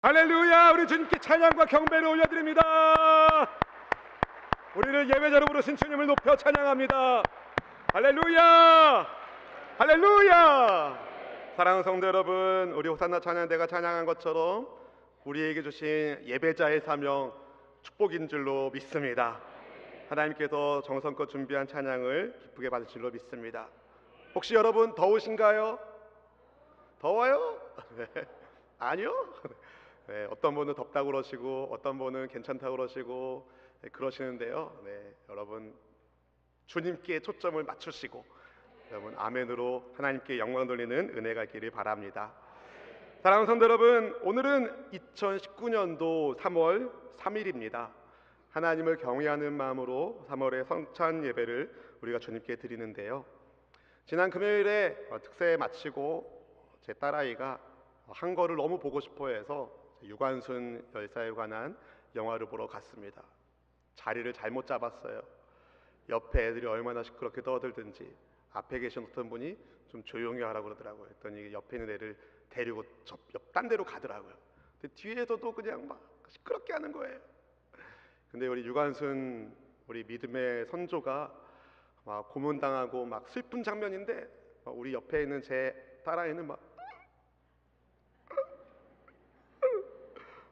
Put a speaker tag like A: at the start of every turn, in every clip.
A: 할렐루야. 우리 주님께 찬양과 경배를 올려드립니다. 우리를 예배자로 부르신 주님을 높여 찬양합니다. 할렐루야, 할렐루야. 사랑하는 성도 여러분, 우리 호산나 찬양대가 찬양한 것처럼 우리에게 주신 예배자의 사명 축복인 줄로 믿습니다. 하나님께서 정성껏 준비한 찬양을 기쁘게 받을 줄로 믿습니다. 혹시 여러분 더우신가요? 더워요? 네. 아니요? 네, 어떤 분은 덥다고 그러시고 어떤 분은 괜찮다고 그러시고 그러시는데요. 네, 여러분 주님께 초점을 맞추시고 여러분 아멘으로 하나님께 영광 돌리는 은혜가 있기를 바랍니다. 사랑하는 성도 여러분, 오늘은 2019년도 3월 3일입니다. 하나님을 경외하는 마음으로 3월의 성찬 예배를 우리가 주님께 드리는데요. 지난 금요일에 특세 마치고 제 딸아이가 한거를 너무 보고 싶어 해서 유관순 열사에 관한 영화를 보러 갔습니다. 자리를 잘못 잡았어요. 옆에 애들이 얼마나 시끄럽게 떠들든지 앞에 계신 어떤 분이 좀 조용히 하라고 그러더라고요. 했더니 옆에 있는 애를 데리고 딴 데로 가더라고요. 근데 뒤에서도 그냥 막 시끄럽게 하는 거예요. 근데 우리 유관순 우리 믿음의 선조가 막 고문당하고 막 슬픈 장면인데 우리 옆에 있는 제 딸아이는 막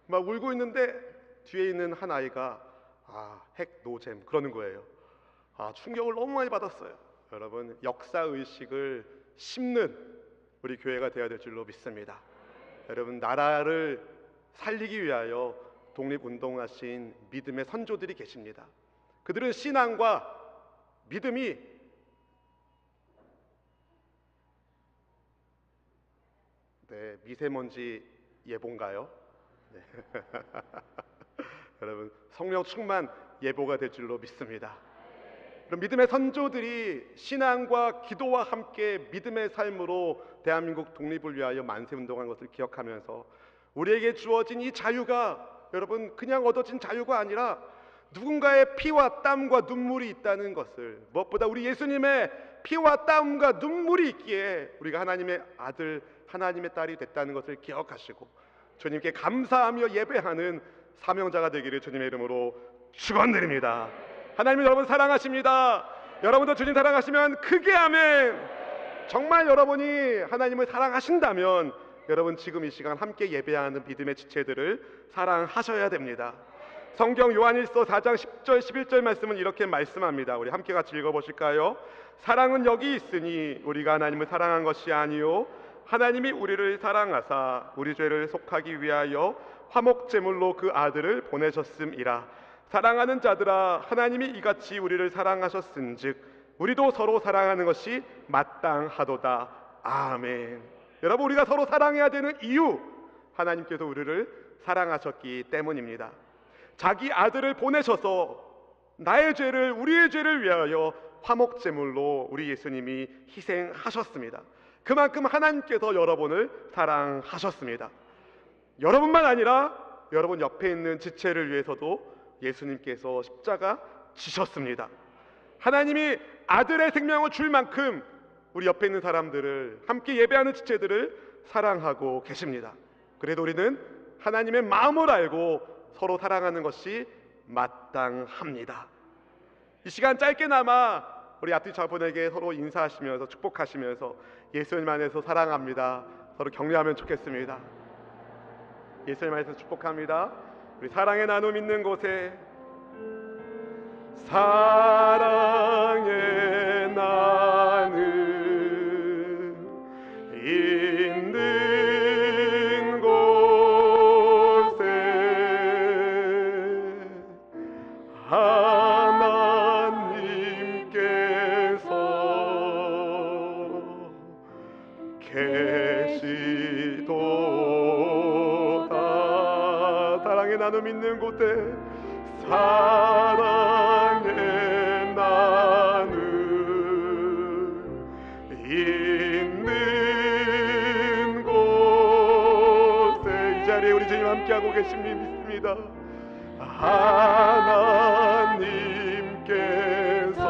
A: 울고 있는데 뒤에 있는 한 아이가 핵 노잼 그러는 거예요. 충격을 너무 많이 받았어요. 여러분, 역사의식을 심는 우리 교회가 되어야 될 줄로 믿습니다. 여러분, 나라를 살리기 위하여 독립운동하신 믿음의 선조들이 계십니다. 그들은 신앙과 믿음이 미세먼지 예보인가요? 네. 여러분, 성령 충만 예보가 될 줄로 믿습니다. 그럼 믿음의 선조들이 신앙과 기도와 함께 믿음의 삶으로 대한민국 독립을 위하여 만세운동한 것을 기억하면서 우리에게 주어진 이 자유가 여러분 그냥 얻어진 자유가 아니라 누군가의 피와 땀과 눈물이 있다는 것을, 무엇보다 우리 예수님의 피와 땀과 눈물이 있기에 우리가 하나님의 아들, 하나님의 딸이 됐다는 것을 기억하시고 주님께 감사하며 예배하는 사명자가 되기를 주님의 이름으로 축원드립니다. 하나님이 여러분 사랑하십니다. 여러분도 주님 사랑하시면 크게 아멘. 정말 여러분이 하나님을 사랑하신다면 여러분 지금 이 시간 함께 예배하는 믿음의 지체들을 사랑하셔야 됩니다. 성경 요한일서 4장 10절 11절 말씀은 이렇게 말씀합니다. 우리 함께 같이 읽어보실까요? 사랑은 여기 있으니 우리가 하나님을 사랑한 것이 아니요 하나님이 우리를 사랑하사 우리 죄를 속하기 위하여 화목제물로 그 아들을 보내셨음이라. 사랑하는 자들아, 하나님이 이같이 우리를 사랑하셨은즉 우리도 서로 사랑하는 것이 마땅하도다. 아멘. 여러분, 우리가 서로 사랑해야 되는 이유, 하나님께서 우리를 사랑하셨기 때문입니다. 자기 아들을 보내셔서 나의 죄를, 우리의 죄를 위하여 화목제물로 우리 예수님이 희생하셨습니다. 그만큼 하나님께서 여러분을 사랑하셨습니다. 여러분만 아니라 여러분 옆에 있는 지체를 위해서도 예수님께서 십자가 지셨습니다. 하나님이 아들의 생명을 줄 만큼 우리 옆에 있는 사람들을, 함께 예배하는 지체들을 사랑하고 계십니다. 그래도 우리는 하나님의 마음을 알고 서로 사랑하는 것이 마땅합니다. 이 시간 짧게나마 우리 앞뒤 좌분에게 서로 인사하시면서 축복하시면서 예수님 안에서 사랑합니다, 서로 격려하면 좋겠습니다. 예수님 안에서 축복합니다. 우리 사랑의 나눔 있는 곳에 사랑의 나눔 있는 곳에 하나님께서 계시도다. 사랑의 나눔 있는 곳에 사랑의 나눔 있는 곳에 이 자리에 우리 주님 함께하고 계심을 믿습니다. 하나님께서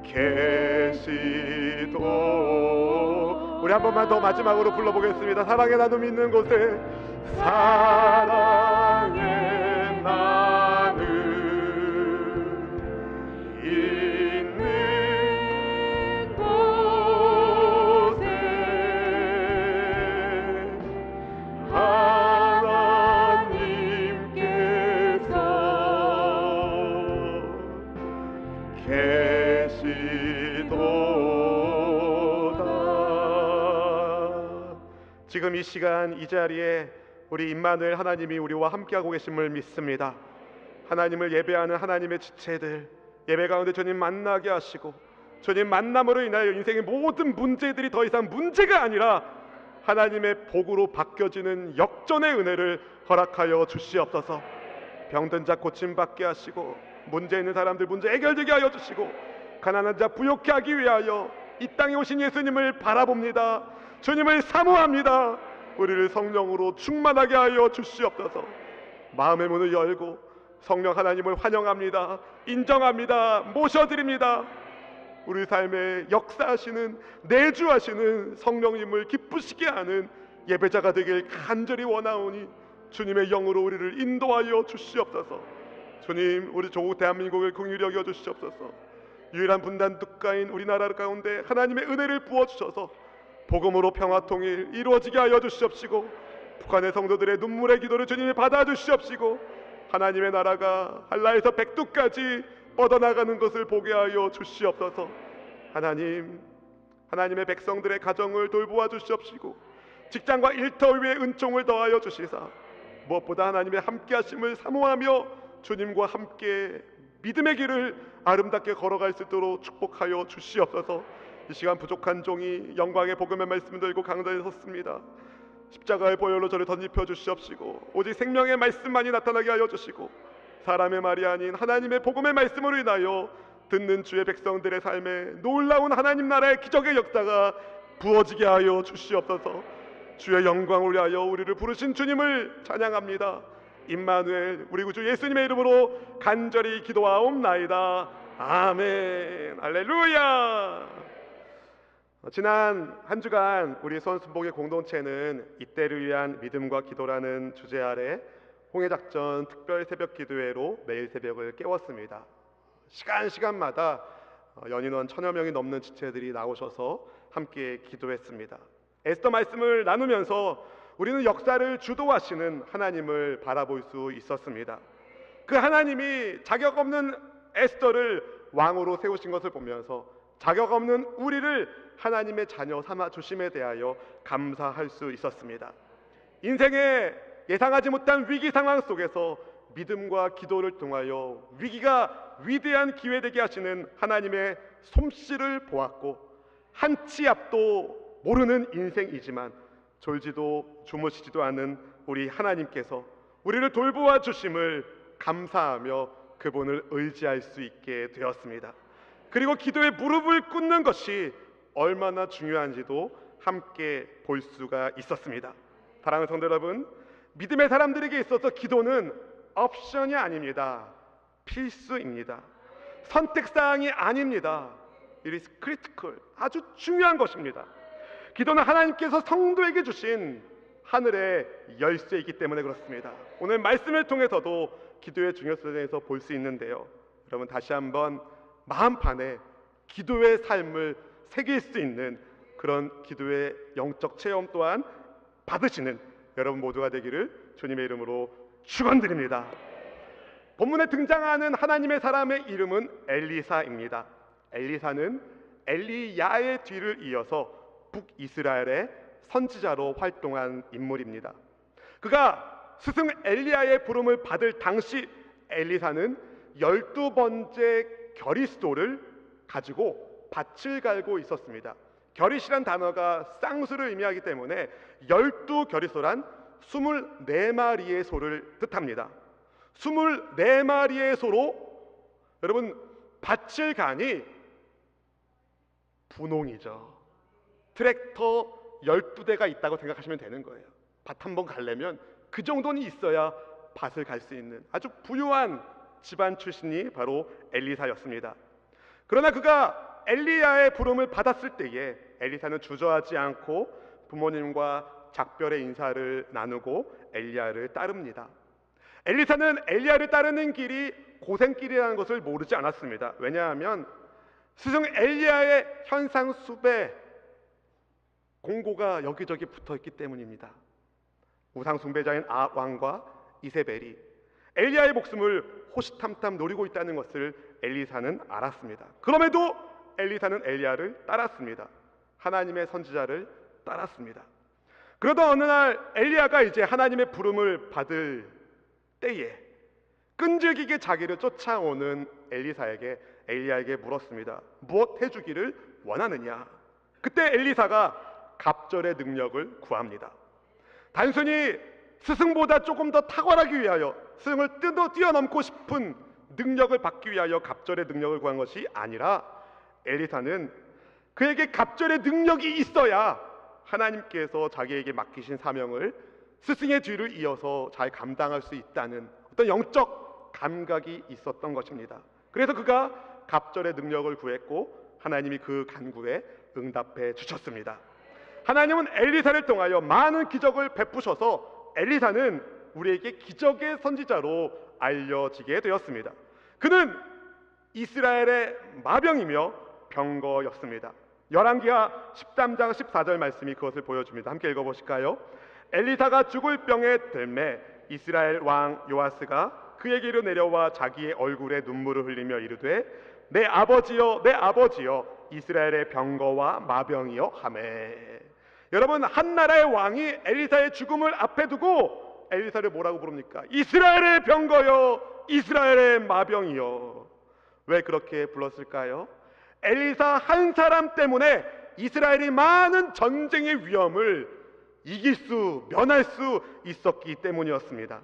A: 계시도 우리 한 번만 더 마지막으로 불러보겠습니다. 사랑의 나눔 있는 곳에, 사랑의 나눔 있는 곳에 하나님께서 계시도다. 지금 이 시간 이 자리에 우리 임마누엘 하나님이 우리와 함께하고 계심을 믿습니다. 하나님을 예배하는 하나님의 지체들, 예배 가운데 주님 만나게 하시고, 주님 만남으로 인하여 인생의 모든 문제들이 더 이상 문제가 아니라 하나님의 복으로 바뀌어지는 역전의 은혜를 허락하여 주시옵소서. 병든 자 고침받게 하시고, 문제 있는 사람들 문제 해결되게 하여 주시고, 가난한 자 부욕케 하기 위하여 이 땅에 오신 예수님을 바라봅니다. 주님을 사모합니다. 우리를 성령으로 충만하게 하여 주시옵소서. 마음의 문을 열고 성령 하나님을 환영합니다. 인정합니다. 모셔드립니다. 우리 삶에 역사하시는, 내주하시는 성령님을 기쁘시게 하는 예배자가 되길 간절히 원하오니 주님의 영으로 우리를 인도하여 주시옵소서. 주님, 우리 조국 대한민국을 긍휼히 여겨 주시옵소서. 유일한 분단 국가인 우리나라 가운데 하나님의 은혜를 부어주셔서 복음으로 평화 통일 이루어지게 하여 주시옵시고, 북한의 성도들의 눈물의 기도를 주님이 받아주시옵시고, 하나님의 나라가 한라에서 백두까지 뻗어나가는 것을 보게 하여 주시옵소서. 하나님, 하나님의 백성들의 가정을 돌보아 주시옵시고, 직장과 일터 위에 은총을 더하여 주시사 무엇보다 하나님의 함께하심을 사모하며 주님과 함께 믿음의 길을 아름답게 걸어갈 수 있도록 축복하여 주시옵소서. 이 시간 부족한 종이 영광의 복음의 말씀을 들고 강단에 섰습니다. 십자가의 보혈로 저를 덧입혀 주시옵시고, 오직 생명의 말씀만이 나타나게 하여 주시고, 사람의 말이 아닌 하나님의 복음의 말씀으로 인하여 듣는 주의 백성들의 삶에 놀라운 하나님 나라의 기적의 역사가 부어지게 하여 주시옵소서. 주의 영광을 위하여 우리를 부르신 주님을 찬양합니다. 임마누엘 우리 구주 예수님의 이름으로 간절히 기도하옵나이다. 아멘. 할렐루야. 지난 한 주간 우리 손순복의 공동체는 이때를 위한 믿음과 기도라는 주제 아래 홍해작전 특별 새벽 기도회로 매일 새벽을 깨웠습니다. 시간마다 연인원 1000여 명이 넘는 지체들이 나오셔서 함께 기도했습니다. 에스더 말씀을 나누면서 우리는 역사를 주도하시는 하나님을 바라볼 수 있었습니다. 그 하나님이 자격 없는 에스더를 왕으로 세우신 것을 보면서 자격 없는 우리를 하나님의 자녀 삼아 주심에 대하여 감사할 수 있었습니다. 인생의 예상하지 못한 위기 상황 속에서 믿음과 기도를 통하여 위기가 위대한 기회 되게 하시는 하나님의 솜씨를 보았고, 한 치 앞도 모르는 인생이지만 졸지도 주무시지도 않은 우리 하나님께서 우리를 돌보아 주심을 감사하며 그분을 의지할 수 있게 되었습니다. 그리고 기도에 무릎을 꿇는 것이 얼마나 중요한지도 함께 볼 수가 있었습니다. 사랑하는 성도 여러분, 믿음의 사람들에게 있어서 기도는 옵션이 아닙니다. 필수입니다. 선택사항이 아닙니다. It is critical. 아주 중요한 것입니다. 기도는 하나님께서 성도에게 주신 하늘의 열쇠이기 때문에 그렇습니다. 오늘 말씀을 통해서도 기도의 중요성에 대해서 볼 수 있는데요, 여러분 다시 한번 마음판에 기도의 삶을 새길 수 있는 그런 기도의 영적 체험 또한 받으시는 여러분 모두가 되기를 주님의 이름으로 축원드립니다. 본문에 등장하는 하나님의 사람의 이름은 엘리사입니다. 엘리사는 엘리야의 뒤를 이어서 북이스라엘의 선지자로 활동한 인물입니다. 그가 스승 엘리야의 부름을 받을 당시 엘리사는 12번째 겨리스도를 가지고 밭을 갈고 있었습니다. 겨릿이란 단어가 쌍수를 의미하기 때문에 12겨리소란 24마리의 소를 뜻합니다. 24마리의 소로 여러분 밭을 가니 분홍이죠. 트랙터 12대가 있다고 생각하시면 되는 거예요. 밭 한번 가려면 그 정도는 있어야 밭을 갈 수 있는 아주 부유한 집안 출신이 바로 엘리사였습니다. 그러나 그가 엘리야의 부름을 받았을 때에 엘리사는 주저하지 않고 부모님과 작별의 인사를 나누고 엘리야를 따릅니다. 엘리사는 엘리야를 따르는 길이 고생길이라는 것을 모르지 않았습니다. 왜냐하면 스승 엘리야의 현상수배 공고가 여기저기 붙어있기 때문입니다. 우상 숭배자인 아합 왕과 이세벨이 엘리야의 목숨을 호시탐탐 노리고 있다는 것을 엘리사는 알았습니다. 그럼에도 엘리사는 엘리야를 따랐습니다. 하나님의 선지자를 따랐습니다. 그러던 어느 날 엘리야가 이제 하나님의 부름을 받을 때에 끈질기게 자기를 쫓아오는 엘리야에게 물었습니다. 무엇 해주기를 원하느냐? 그때 엘리사가 갑절의 능력을 구합니다. 단순히 스승보다 조금 더 탁월하기 위하여, 스승을 뛰어넘고 싶은 능력을 받기 위하여 갑절의 능력을 구한 것이 아니라 엘리사는 그에게 갑절의 능력이 있어야 하나님께서 자기에게 맡기신 사명을 스승의 뒤를 이어서 잘 감당할 수 있다는 어떤 영적 감각이 있었던 것입니다. 그래서 그가 갑절의 능력을 구했고 하나님이 그 간구에 응답해 주셨습니다. 하나님은 엘리사를 통하여 많은 기적을 베푸셔서 엘리사는 우리에게 기적의 선지자로 알려지게 되었습니다. 그는 이스라엘의 마병이며 병거였습니다. 열왕기하 13장 14절 말씀이 그것을 보여줍니다. 함께 읽어보실까요? 엘리사가 죽을 병에 들매 이스라엘 왕 요아스가 그에게로 내려와 자기의 얼굴에 눈물을 흘리며 이르되 내 아버지여 내 아버지여 이스라엘의 병거와 마병이여 하매. 여러분, 한 나라의 왕이 엘리사의 죽음을 앞에 두고 엘리사를 뭐라고 부릅니까? 이스라엘의 병거여 이스라엘의 마병이여. 왜 그렇게 불렀을까요? 엘리사 한 사람 때문에 이스라엘이 많은 전쟁의 위험을 면할 수 있었기 때문이었습니다.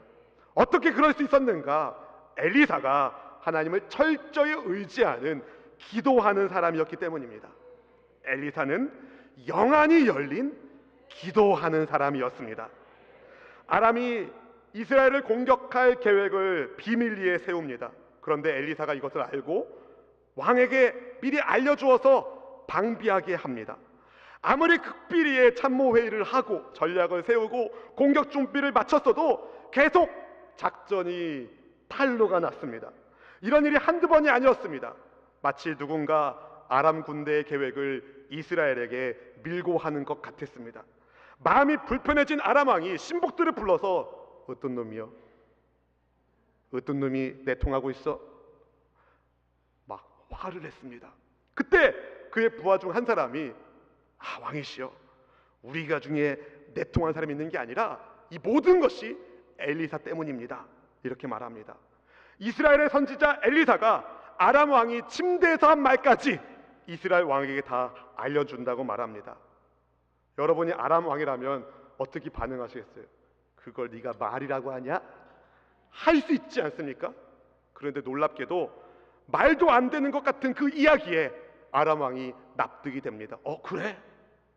A: 어떻게 그럴 수 있었는가? 엘리사가 하나님을 철저히 의지하는 기도하는 사람이었기 때문입니다. 엘리사는 영안이 열린 기도하는 사람이었습니다. 아람이 이스라엘을 공격할 계획을 비밀리에 세웁니다. 그런데 엘리사가 이것을 알고 왕에게 미리 알려주어서 방비하게 합니다. 아무리 극비리에 참모회의를 하고 전략을 세우고 공격 준비를 마쳤어도 계속 작전이 탈로가 났습니다. 이런 일이 한두 번이 아니었습니다. 마치 누군가 아람 군대의 계획을 이스라엘에게 밀고 하는 것 같았습니다. 마음이 불편해진 아람 왕이 신복들을 불러서 어떤 놈이요? 어떤 놈이 내통하고 있어? 막 화를 냈습니다. 그때 그의 부하 중 한 사람이 왕이시여, 우리가 중에 내통한 사람이 있는 게 아니라 이 모든 것이 엘리사 때문입니다. 이렇게 말합니다. 이스라엘의 선지자 엘리사가 아람 왕이 침대에서 한 말까지 이스라엘 왕에게 다 알려준다고 말합니다. 여러분이 아람 왕이라면 어떻게 반응하시겠어요? 그걸 네가 말이라고 하냐? 할 수 있지 않습니까? 그런데 놀랍게도 말도 안 되는 것 같은 그 이야기에 아람 왕이 납득이 됩니다. 그래?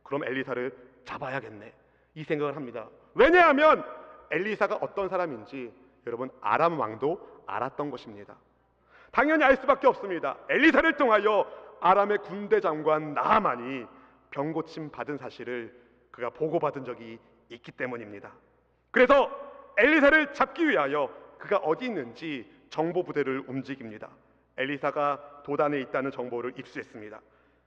A: 그럼 엘리사를 잡아야겠네, 이 생각을 합니다. 왜냐하면 엘리사가 어떤 사람인지 여러분 아람 왕도 알았던 것입니다. 당연히 알 수밖에 없습니다. 엘리사를 통하여 아람의 군대 장관 나하만이 병고침 받은 사실을 그가 보고받은 적이 있기 때문입니다. 그래서 엘리사를 잡기 위하여 그가 어디 있는지 정보부대를 움직입니다. 엘리사가 도단에 있다는 정보를 입수했습니다.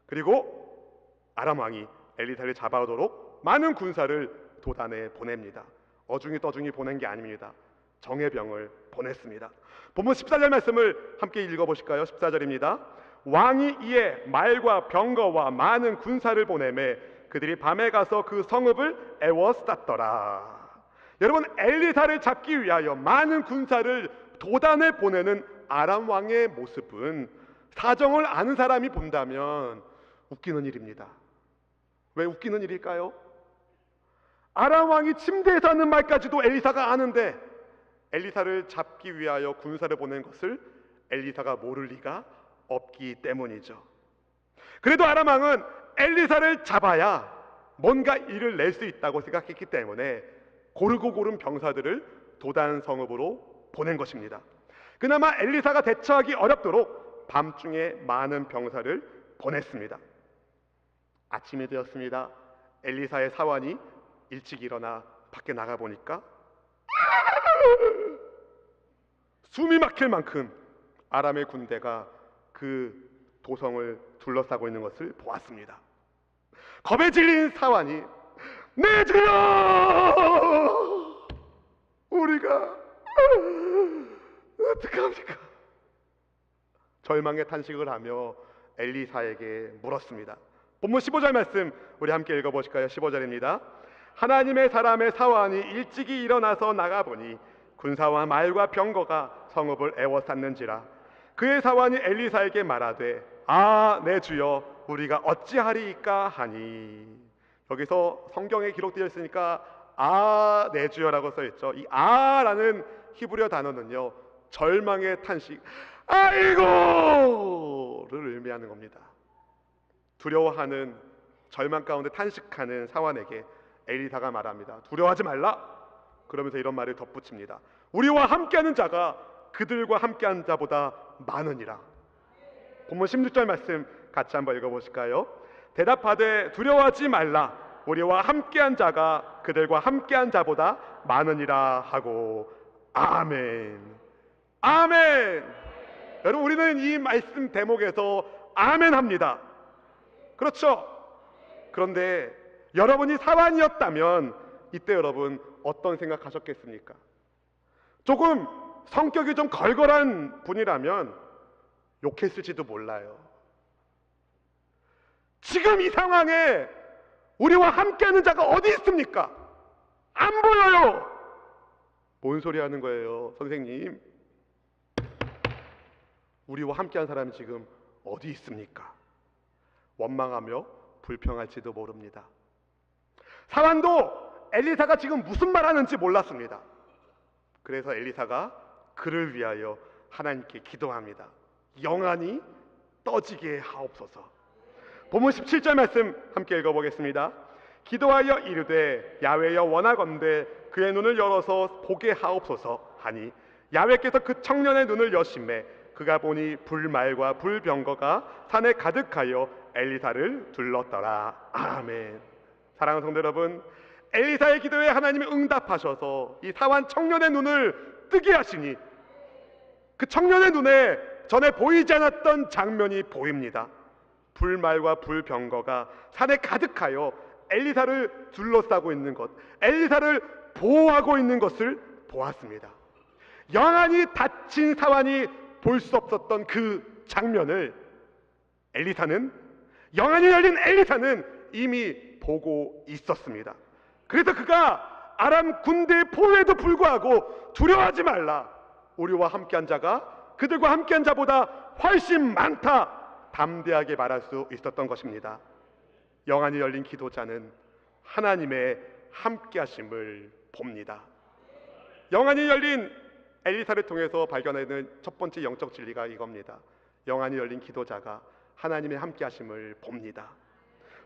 A: 그리고 아람 왕이 엘리사를 잡아오도록 많은 군사를 도단에 보냅니다. 어중이 떠중이 보낸 게 아닙니다. 정예병을 보냈습니다. 본문 14절 말씀을 함께 읽어보실까요? 14절입니다. 왕이 이에 말과 병거와 많은 군사를 보내매 그들이 밤에 가서 그 성읍을 에워쌌더라. 여러분, 엘리사를 잡기 위하여 많은 군사를 도단에 보내는 아람 왕의 모습은 사정을 아는 사람이 본다면 웃기는 일입니다. 왜 웃기는 일일까요? 아람 왕이 침대에서 하는 말까지도 엘리사가 아는데 엘리사를 잡기 위하여 군사를 보낸 것을 엘리사가 모를 리가 없기 때문이죠. 그래도 아람 왕은 엘리사를 잡아야 뭔가 일을 낼 수 있다고 생각했기 때문에 고르고 고른 병사들을 도단 성읍으로 보낸 것입니다. 그나마 엘리사가 대처하기 어렵도록 밤중에 많은 병사를 보냈습니다. 아침이 되었습니다. 엘리사의 사환이 일찍 일어나 밖에 나가 보니까 숨이 막힐 만큼 아람의 군대가 그 도성을 둘러싸고 있는 것을 보았습니다. 겁에 질린 사환이 내 주여, 우리가 어떡합니까? 절망의 탄식을 하며 엘리사에게 물었습니다. 본문 15절 말씀 우리 함께 읽어보실까요? 15절입니다. 하나님의 사람의 사환이 일찍이 일어나서 나가보니 군사와 말과 병거가 성읍을 에워쌌는지라. 그의 사환이 엘리사에게 말하되 아, 내 주여, 우리가 어찌하리이까 하니. 여기서 성경에 기록되어 있으니까 아, 내 주여라고 써있죠. 이 아라는 히브리어 단어는요, 절망의 탄식, 아이고를 의미하는 겁니다. 두려워하는, 절망 가운데 탄식하는 사환에게 엘리사가 말합니다. 두려워하지 말라. 그러면서 이런 말을 덧붙입니다. 우리와 함께하는 자가 그들과 함께한 자보다 많으니라. 본문 16절 말씀 같이 한번 읽어보실까요? 대답하되 두려워하지 말라. 우리와 함께한 자가 그들과 함께한 자보다 많으니라 하고. 아멘. 아멘. 여러분, 우리는 이 말씀 대목에서 아멘 합니다. 그렇죠? 그런데 여러분이 사환이었다면 이때 여러분 어떤 생각하셨겠습니까? 조금 성격이 좀 걸걸한 분이라면 욕했을지도 몰라요. 지금 이 상황에 우리와 함께하는 자가 어디 있습니까? 안 보여요. 뭔 소리 하는 거예요, 선생님? 우리와 함께한 사람이 지금 어디 있습니까? 원망하며 불평할지도 모릅니다. 사환도 엘리사가 지금 무슨 말 하는지 몰랐습니다. 그래서 엘리사가 그를 위하여 하나님께 기도합니다. 영안이 떠지게 하옵소서. 본문 17절 말씀 함께 읽어보겠습니다. 기도하여 이르되 야외여 원하건대 그의 눈을 열어서 보게 하옵소서 하니 야외께서 그 청년의 눈을 여심해 그가 보니 불말과 불병거가 산에 가득하여 엘리사를 둘렀더라. 아멘. 사랑하는 성도 여러분, 엘리사의 기도에 하나님이 응답하셔서 이 사환 청년의 눈을 뜨게 하시니 그 청년의 눈에 전에 보이지 않았던 장면이 보입니다. 불말과 불병거가 산에 가득하여 엘리사를 둘러싸고 있는 것, 엘리사를 보호하고 있는 것을 보았습니다. 영안이 닫힌 사환이 볼 수 없었던 그 장면을 영안이 열린 엘리사는 이미 보고 있었습니다. 그래서 그가 아람 군대의 포위에도 불구하고 두려워하지 말라. 우리와 함께한 자가 그들과 함께한 자보다 훨씬 많다. 담대하게 말할 수 있었던 것입니다. 영안이 열린 기도자는 하나님의 함께하심을 봅니다. 영안이 열린 엘리사를 통해서 발견하는 첫 번째 영적 진리가 이겁니다. 영안이 열린 기도자가 하나님의 함께하심을 봅니다.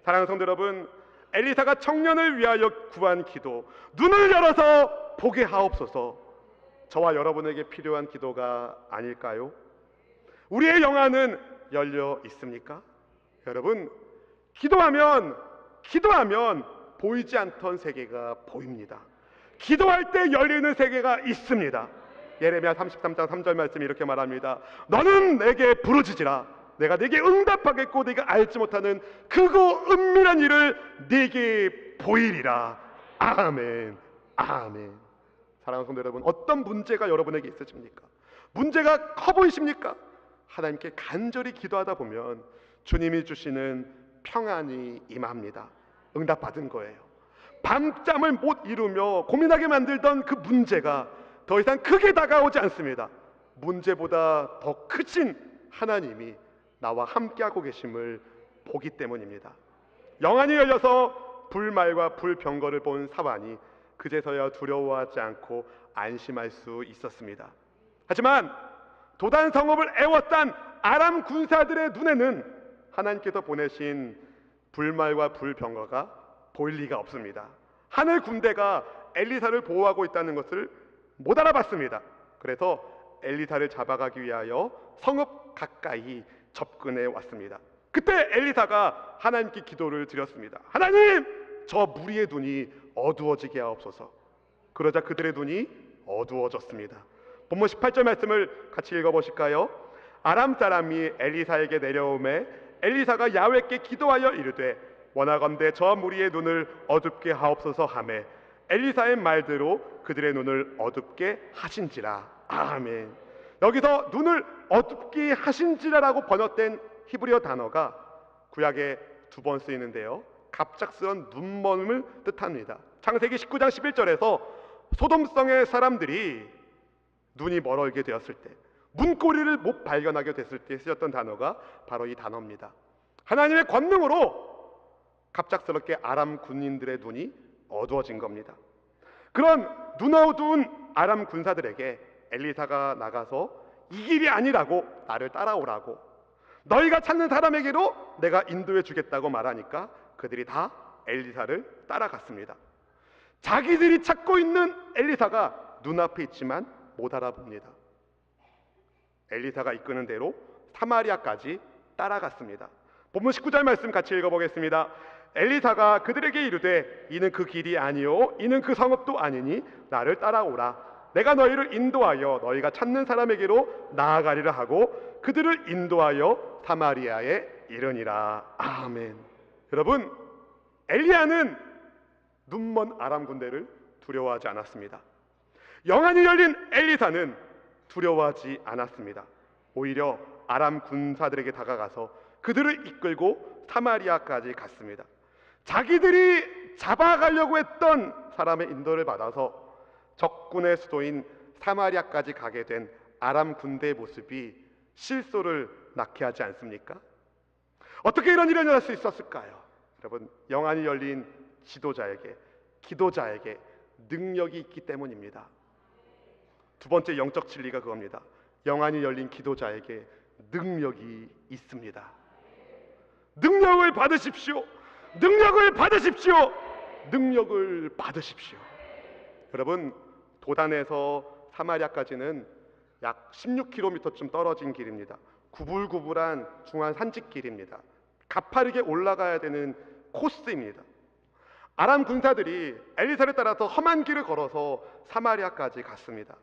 A: 사랑하는 성도 여러분, 엘리사가 청년을 위하여 구한 기도, 눈을 열어서 보게 하옵소서, 저와 여러분에게 필요한 기도가 아닐까요? 우리의 영안은 열려 있습니까? 여러분, 기도하면 보이지 않던 세계가 보입니다. 기도할 때 열리는 세계가 있습니다. 예레미야 33장 3절 말씀이 이렇게 말합니다. 너는 내게 부르짖으라. 내가 네게 응답하겠고 네가 알지 못하는 크고 은밀한 일을 네게 보이리라. 아멘. 아멘. 사랑하는 성도 여러분, 어떤 문제가 여러분에게 있으십니까? 문제가 커 보이십니까? 하나님께 간절히 기도하다 보면 주님이 주시는 평안이 임합니다. 응답받은 거예요. 밤잠을 못 이루며 고민하게 만들던 그 문제가 더 이상 크게 다가오지 않습니다. 문제보다 더 크신 하나님이 나와 함께하고 계심을 보기 때문입니다. 영안이 열려서 불말과 불병거를 본 사환이 그제서야 두려워하지 않고 안심할 수 있었습니다. 하지만 도단 성읍을 에워싼 아람 군사들의 눈에는 하나님께서 보내신 불말과 불병거가 보일 리가 없습니다. 하늘 군대가 엘리사를 보호하고 있다는 것을 못 알아봤습니다. 그래서 엘리사를 잡아가기 위하여 성읍 가까이 접근해 왔습니다. 그때 엘리사가 하나님께 기도를 드렸습니다. 하나님, 저 무리의 눈이 어두워지게 하옵소서. 그러자 그들의 눈이 어두워졌습니다. 본문 18절 말씀을 같이 읽어보실까요? 아람 사람이 엘리사에게 내려오매 엘리사가 야훼께 기도하여 이르되 원하건대 저 무리의 눈을 어둡게 하옵소서 하매 엘리사의 말대로 그들의 눈을 어둡게 하신지라. 아멘. 여기서 눈을 어둡게 하신지라라고 번역된 히브리어 단어가 구약에 2번 쓰이는데요, 갑작스런 눈먼음을 뜻합니다. 창세기 19장 11절에서 소돔성의 사람들이 눈이 멀어지게 되었을 때, 문고리를 못 발견하게 됐을 때 쓰였던 단어가 바로 이 단어입니다. 하나님의 권능으로 갑작스럽게 아람 군인들의 눈이 어두워진 겁니다. 그런 눈 어두운 아람 군사들에게 엘리사가 나가서 이 길이 아니라고 나를 따라오라고, 너희가 찾는 사람에게로 내가 인도해 주겠다고 말하니까 그들이 다 엘리사를 따라갔습니다. 자기들이 찾고 있는 엘리사가 눈앞에 있지만 못 알아봅니다. 엘리사가 이끄는 대로 사마리아까지 따라갔습니다. 본문 19절 말씀 같이 읽어보겠습니다. 엘리사가 그들에게 이르되 이는 그 길이 아니요 이는 그 성읍도 아니니 나를 따라오라. 내가 너희를 인도하여 너희가 찾는 사람에게로 나아가리라 하고 그들을 인도하여 사마리아에 이르니라. 아멘. 여러분, 엘리야는 눈먼 아람 군대를 두려워하지 않았습니다. 영안이 열린 엘리사는 두려워하지 않았습니다. 오히려 아람 군사들에게 다가가서 그들을 이끌고 사마리아까지 갔습니다. 자기들이 잡아가려고 했던 사람의 인도를 받아서 적군의 수도인 사마리아까지 가게 된 아람 군대의 모습이 실소를 낳게 하지 않습니까? 어떻게 이런 일이 일어날 수 있었을까요? 여러분, 영안이 열린 지도자에게, 기도자에게 능력이 있기 때문입니다. 두 번째 영적 진리가 그겁니다. 영안이 열린 기도자에게 능력이 있습니다. 능력을 받으십시오. 능력을 받으십시오. 능력을 받으십시오. 여러분, 도단에서 사마리아까지는 약 16km쯤 떨어진 길입니다. 구불구불한 중한 산지길입니다. 가파르게 올라가야 되는 코스입니다. 아람 군사들이 엘리사를 따라서 험한 길을 걸어서 사마리아까지 갔습니다.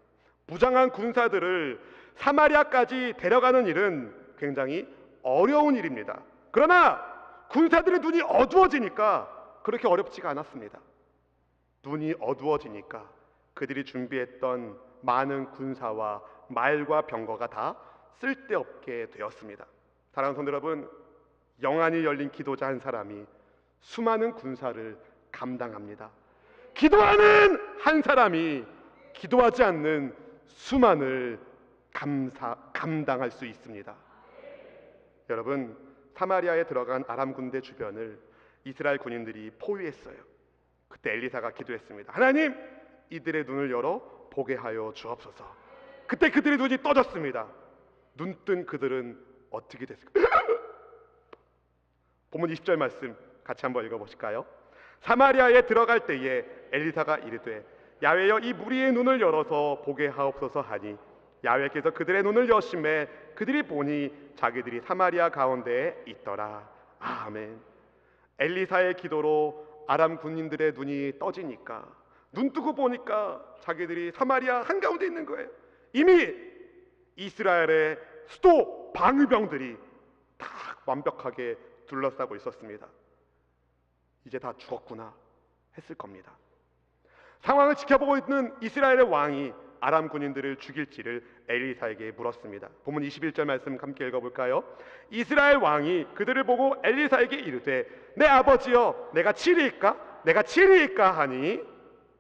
A: 무장한 군사들을 사마리아까지 데려가는 일은 굉장히 어려운 일입니다. 그러나 군사들의 눈이 어두워지니까 그렇게 어렵지가 않았습니다. 눈이 어두워지니까 그들이 준비했던 많은 군사와 말과 병거가 다 쓸데없게 되었습니다. 사랑하는 성도 여러분, 영안이 열린 기도자 한 사람이 수많은 군사를 감당합니다. 기도하는 한 사람이 기도하지 않는 수만을 감당할 수 있습니다. 여러분, 사마리아에 들어간 아람 군대 주변을 이스라엘 군인들이 포위했어요. 그때 엘리사가 기도했습니다. 하나님, 이들의 눈을 열어 보게 하여 주옵소서. 그때 그들의 눈이 떠졌습니다. 눈뜬 그들은 어떻게 됐을까요? 본문 20절 말씀 같이 한번 읽어보실까요? 사마리아에 들어갈 때에 엘리사가 이르되 야훼여 이 무리의 눈을 열어서 보게 하옵소서 하니 야훼께서 그들의 눈을 여심해 그들이 보니 자기들이 사마리아 가운데에 있더라. 아멘. 엘리사의 기도로 아람 군인들의 눈이 떠지니까 눈 뜨고 보니까 자기들이 사마리아 한가운데 있는 거예요. 이미 이스라엘의 수도 방위병들이 다 완벽하게 둘러싸고 있었습니다. 이제 다 죽었구나 했을 겁니다. 상황을 지켜보고 있는 이스라엘의 왕이 아람 군인들을 죽일지를 엘리사에게 물었습니다. 본문 21절 말씀 함께 읽어볼까요? 이스라엘 왕이 그들을 보고 엘리사에게 이르되 내 아버지여 내가 치리이까? 내가 치리이까? 하니,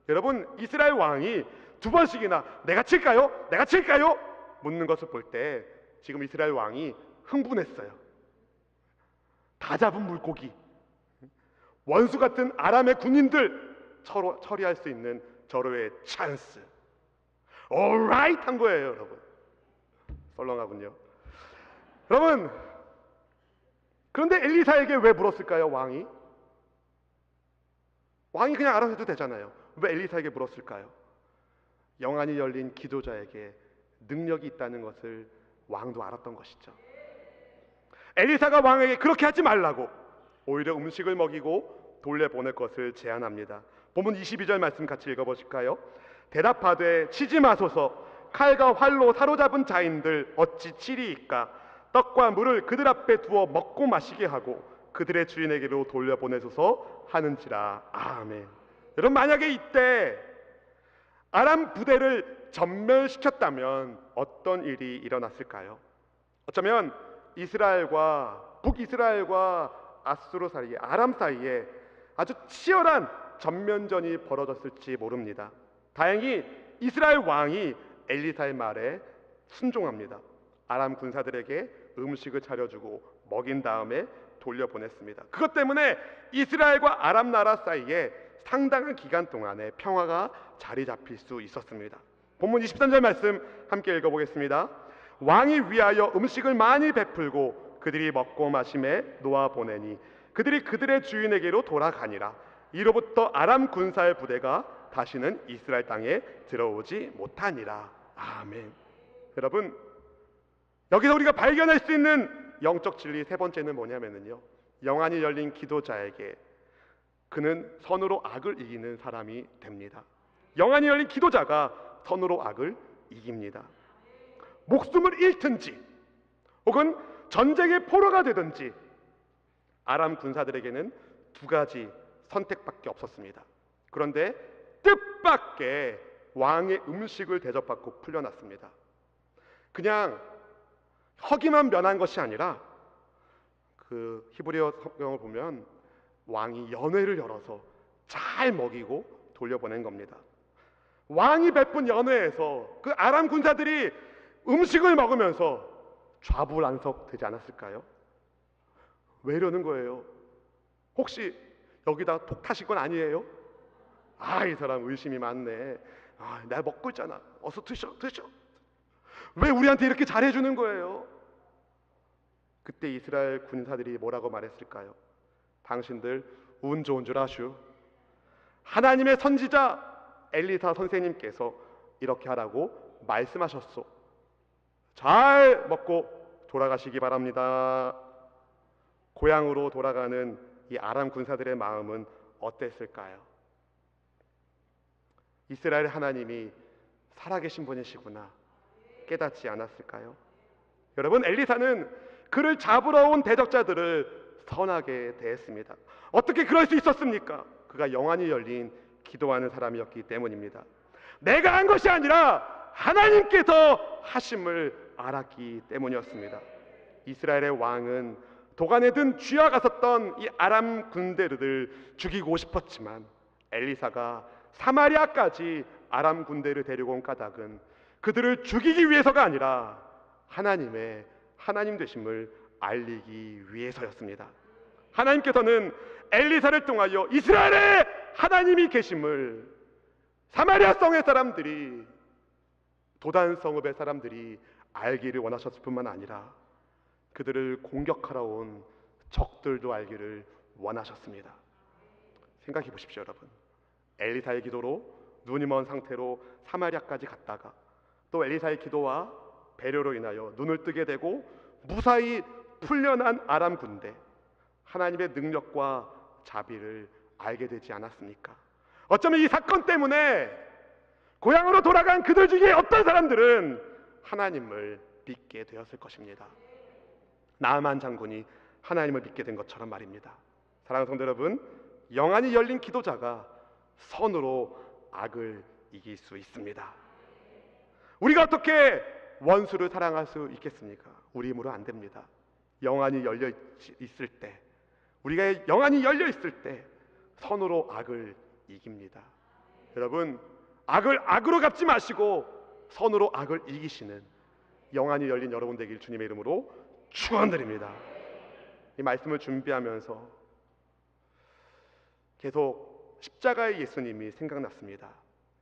A: 여러분, 이스라엘 왕이 두 번씩이나 내가 칠까요? 내가 칠까요? 묻는 것을 볼 때 지금 이스라엘 왕이 흥분했어요. 다 잡은 물고기, 원수 같은 아람의 군인들 처리할 수 있는 절호의 찬스, alright 한 거예요. 여러분, 썰렁하군요. 여러분, 그런데 엘리사에게 왜 물었을까요? 왕이 그냥 알아서 해도 되잖아요. 왜 엘리사에게 물었을까요? 영안이 열린 기도자에게 능력이 있다는 것을 왕도 알았던 것이죠. 엘리사가 왕에게 그렇게 하지 말라고 오히려 음식을 먹이고 돌려보낼 것을 제안합니다. 본문 22절 말씀 같이 읽어보실까요? 대답하되 치지 마소서. 칼과 활로 사로잡은 자인들 어찌 치리이까? 떡과 물을 그들 앞에 두어 먹고 마시게 하고 그들의 주인에게로 돌려보내소서 하는지라. 아멘. 여러분, 만약에 이때 아람 부대를 전멸시켰다면 어떤 일이 일어났을까요? 어쩌면 이스라엘과 북이스라엘과 아수르 사이에, 아람 사이에 아주 치열한 전면전이 벌어졌을지 모릅니다. 다행히 이스라엘 왕이 엘리사의 말에 순종합니다. 아람 군사들에게 음식을 차려주고 먹인 다음에 돌려보냈습니다. 그것 때문에 이스라엘과 아람 나라 사이에 상당한 기간 동안에 평화가 자리 잡힐 수 있었습니다. 본문 23절 말씀 함께 읽어보겠습니다. 왕이 위하여 음식을 많이 베풀고 그들이 먹고 마심에 놓아 보내니 그들이 그들의 주인에게로 돌아가니라. 이로부터 아람 군사의 부대가 다시는 이스라엘 땅에 들어오지 못하니라. 아멘. 여러분, 여기서 우리가 발견할 수 있는 영적 진리 세 번째는 뭐냐면요, 영안이 열린 기도자에게 그는 선으로 악을 이기는 사람이 됩니다. 영안이 열린 기도자가 선으로 악을 이깁니다. 목숨을 잃든지 혹은 전쟁의 포로가 되든지 아람 군사들에게는 두 가지 선택밖에 없었습니다. 그런데 뜻밖의 왕의 음식을 대접받고 풀려났습니다. 그냥 허기만 면한 것이 아니라 그 히브리어 성경을 보면 왕이 연회를 열어서 잘 먹이고 돌려보낸 겁니다. 왕이 베푼 연회에서 그 아람 군사들이 음식을 먹으면서 좌불안석되지 않았을까요? 왜 이러는 거예요? 혹시 여기다 독 타신 건 아니에요? 이 사람 의심이 많네. 내가 먹고 있잖아. 어서 드셔. 왜 우리한테 이렇게 잘해주는 거예요? 그때 이스라엘 군사들이 뭐라고 말했을까요? 당신들 운 좋은 줄 아슈. 하나님의 선지자 엘리사 선생님께서 이렇게 하라고 말씀하셨소. 잘 먹고 돌아가시기 바랍니다. 고향으로 돌아가는 이 아람 군사들의 마음은 어땠을까요? 이스라엘 하나님이 살아계신 분이시구나 깨닫지 않았을까요? 여러분, 엘리사는 그를 잡으러 온 대적자들을 선하게 대했습니다. 어떻게 그럴 수 있었습니까? 그가 영안이 열린 기도하는 사람이었기 때문입니다. 내가 한 것이 아니라 하나님께서 하심을 알았기 때문이었습니다. 이스라엘의 왕은 도간에 든 쥐와 같았던 이 아람 군대를 죽이고 싶었지만 엘리사가 사마리아까지 아람 군대를 데리고 온 까닭은 그들을 죽이기 위해서가 아니라 하나님 되심을 알리기 위해서였습니다. 하나님께서는 엘리사를 통하여 이스라엘의 하나님이 계심을 사마리아 성의 사람들이, 도단 성읍의 사람들이 알기를 원하셨을 뿐만 아니라 그들을 공격하러 온 적들도 알기를 원하셨습니다. 생각해 보십시오, 여러분. 엘리사의 기도로 눈이 먼 상태로 사마리아까지 갔다가 또 엘리사의 기도와 배려로 인하여 눈을 뜨게 되고 무사히 풀려난 아람 군대, 하나님의 능력과 자비를 알게 되지 않았습니까? 어쩌면 이 사건 때문에 고향으로 돌아간 그들 중에 어떤 사람들은 하나님을 믿게 되었을 것입니다. 나아만 장군이 하나님을 믿게 된 것처럼 말입니다. 사랑하는 성도 여러분, 영안이 열린 기도자가 선으로 악을 이길 수 있습니다. 우리가 어떻게 원수를 사랑할 수 있겠습니까? 우리 힘으로 안 됩니다. 영안이 열려 있을 때, 우리가 영안이 열려 있을 때 선으로 악을 이깁니다. 여러분, 악을 악으로 갚지 마시고 선으로 악을 이기시는 영안이 열린 여러분 되길 주님의 이름으로 축원드립니다. 이 말씀을 준비하면서 계속 십자가의 예수님이 생각났습니다.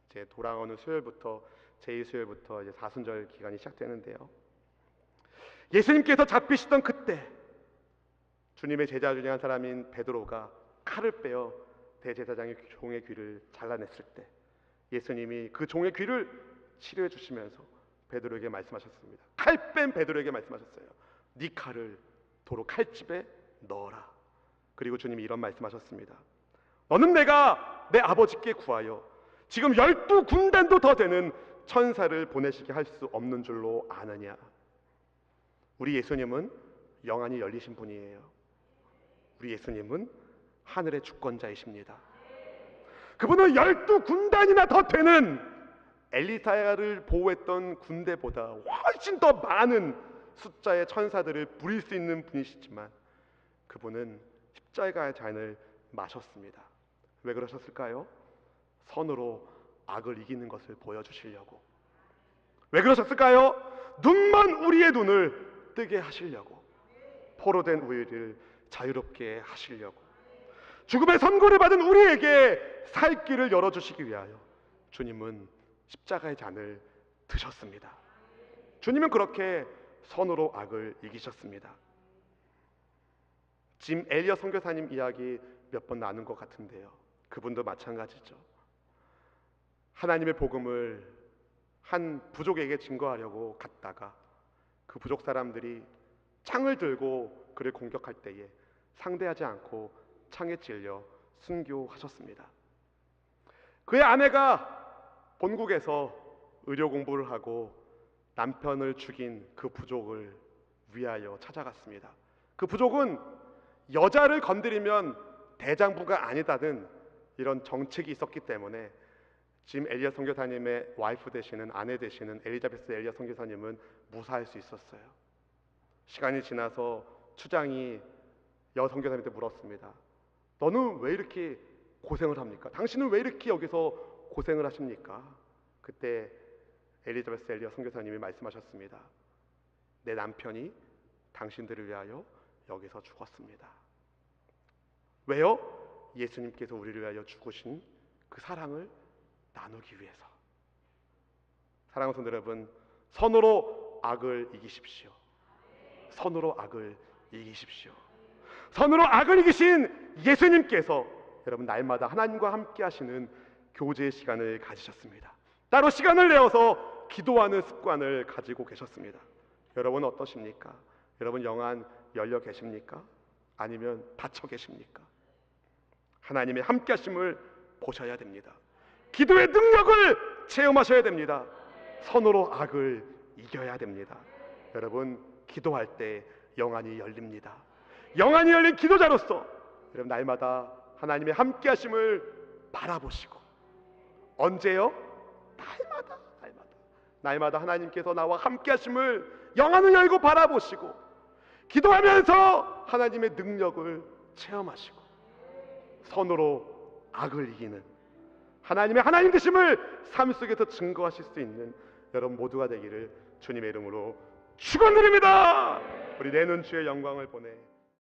A: 이제 돌아오는 수요일부터 제2수요일부터 이제 사순절 기간이 시작되는데요. 예수님께서 잡히시던 그때 주님의 제자 중에 한 사람인 베드로가 칼을 빼어 대제사장의 종의 귀를 잘라냈을 때 예수님이 그 종의 귀를 치료해 주시면서 베드로에게 말씀하셨습니다. 칼 뺀 베드로에게 말씀하셨어요. 네 칼을 도로 칼집에 넣어라. 그리고 주님이 이런 말씀하셨습니다. 너는 내가 내 아버지께 구하여 지금 12군단도 더 되는 천사를 보내시게 할 수 없는 줄로 아느냐. 우리 예수님은 영안이 열리신 분이에요. 우리 예수님은 하늘의 주권자이십니다. 그분은 12군단이나 더 되는 엘리사야를 보호했던 군대보다 훨씬 더 많은 숫자의 천사들을 부릴 수 있는 분이시지만 그분은 십자가의 잔을 마셨습니다. 왜 그러셨을까요? 선으로 악을 이기는 것을 보여주시려고. 왜 그러셨을까요? 눈먼 우리의 눈을 뜨게 하시려고. 포로된 우리를 자유롭게 하시려고. 죽음의 선고를 받은 우리에게 살 길을 열어주시기 위하여 주님은 십자가의 잔을 드셨습니다. 주님은 그렇게 선으로 악을 이기셨습니다. 짐 엘리엇 선교사님 이야기 몇 번 나눈 것 같은데요, 그분도 마찬가지죠. 하나님의 복음을 한 부족에게 증거하려고 갔다가 그 부족 사람들이 창을 들고 그를 공격할 때에 상대하지 않고 창에 찔려 순교하셨습니다. 그의 아내가 본국에서 의료 공부를 하고 남편을 죽인 그 부족을 위하여 찾아갔습니다. 그 부족은 여자를 건드리면 대장부가 아니다는 이런 정책이 있었기 때문에 짐 엘리엇 선교사님의 와이프 되시는, 아내 되시는 엘리자베스 엘리엇 선교사님은 무사할 수 있었어요. 시간이 지나서 추장이 여 선교사님한테 물었습니다. 너는 왜 이렇게 고생을 합니까? 당신은 왜 이렇게 여기서 고생을 하십니까? 그때 엘리자베스 엘리엇 선교사님이 말씀하셨습니다. 내 남편이 당신들을 위하여 여기서 죽었습니다. 왜요? 예수님께서 우리를 위하여 죽으신 그 사랑을 나누기 위해서. 사랑하는 성도 여러분, 선으로 악을 이기십시오. 선으로 악을 이기십시오. 선으로 악을 이기신 예수님께서 여러분 날마다 하나님과 함께 하시는 교제의 시간을 가지셨습니다. 따로 시간을 내어서 기도하는 습관을 가지고 계셨습니다. 여러분 어떠십니까? 여러분 영안 열려 계십니까? 아니면 닫혀 계십니까? 하나님의 함께 하심을 보셔야 됩니다. 기도의 능력을 체험하셔야 됩니다. 선으로 악을 이겨야 됩니다. 여러분 기도할 때 영안이 열립니다. 영안이 열린 기도자로서 여러분 날마다 하나님의 함께 하심을 바라보시고, 언제요? 날마다 하나님께서 나와 함께 하심을 영안을 열고 바라보시고 기도하면서 하나님의 능력을 체험하시고 선으로 악을 이기는 하나님의 하나님 되심을 삶 속에서 증거하실 수 있는 여러분 모두가 되기를 주님의 이름으로 축원드립니다. 우리 내는 주의 영광을 보내